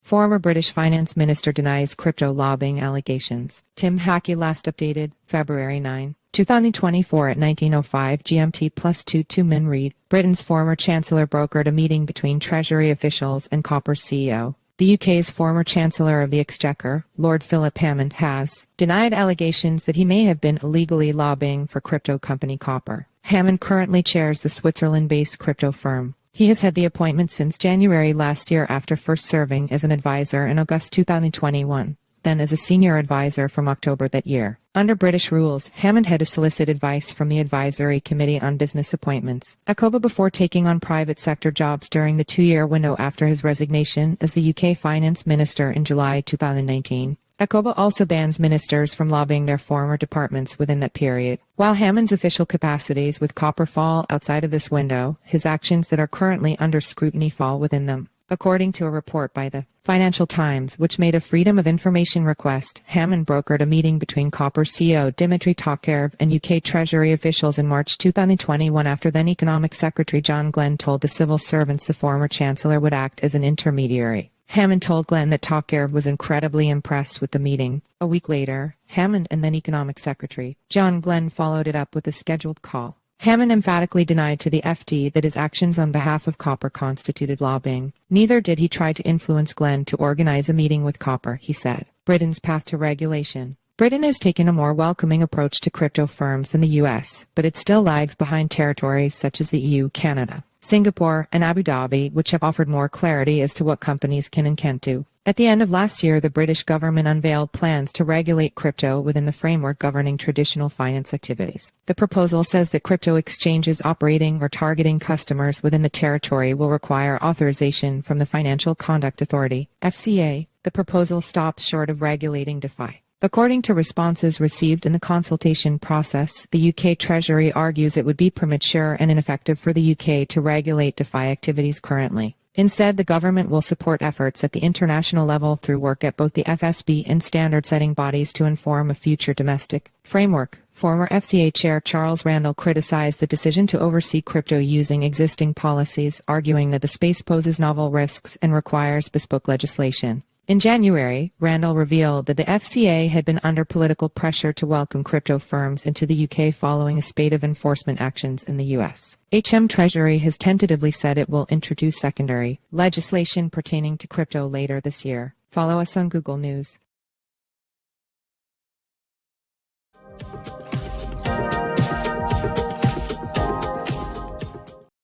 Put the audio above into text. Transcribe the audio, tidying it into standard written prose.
Former British Finance Minister denies crypto lobbying allegations. Tim Hakki last updated, February 9, 2024 at 19:05 GMT +22 min read. Britain's former Chancellor brokered a meeting between Treasury officials and Copper's CEO. The UK's former Chancellor of the Exchequer, Lord Philip Hammond, has denied allegations that he may have been illegally lobbying for crypto company Copper. Hammond currently chairs the Switzerland-based crypto firm. He has had the appointment since January last year after first serving as an advisor in August 2021, then as a senior advisor from October that year. Under British rules, Hammond had to solicit advice from the Advisory Committee on Business Appointments, Acoba, before taking on private sector jobs during the two-year window after his resignation as the UK Finance Minister in July 2019. Acoba also bans ministers from lobbying their former departments within that period. While Hammond's official capacities with Copper fall outside of this window, his actions that are currently under scrutiny fall within them. According to a report by the Financial Times, which made a Freedom of Information request, Hammond brokered a meeting between Copper CEO Dimitri Tokarev and UK Treasury officials in March 2021 after then Economic Secretary John Glenn told the civil servants the former Chancellor would act as an intermediary. Hammond told Glenn that Tokarev was incredibly impressed with the meeting. A week later, Hammond and then Economic Secretary John Glenn followed it up with a scheduled call. Hammond emphatically denied to the FT that his actions on behalf of Copper constituted lobbying. Neither did he try to influence Glenn to organize a meeting with Copper, he said. Britain's path to regulation. Britain has taken a more welcoming approach to crypto firms than the US, but it still lags behind territories such as the EU, Canada, Singapore, and Abu Dhabi, which have offered more clarity as to what companies can and can't do. At the end of last year, the British government unveiled plans to regulate crypto within the framework governing traditional finance activities. The proposal says that crypto exchanges operating or targeting customers within the territory will require authorization from the Financial Conduct Authority, FCA. The proposal stops short of regulating DeFi. According to responses received in the consultation process, the UK Treasury argues it would be premature and ineffective for the UK to regulate DeFi activities currently. Instead, the government will support efforts at the international level through work at both the FSB and standard-setting bodies to inform a future domestic framework. Former FCA Chair Charles Randall criticized the decision to oversee crypto using existing policies, arguing that the space poses novel risks and requires bespoke legislation. In January, Randall revealed that the FCA had been under political pressure to welcome crypto firms into the UK following a spate of enforcement actions in the US. Treasury has tentatively said it will introduce secondary legislation pertaining to crypto later this year. Follow us on Google News.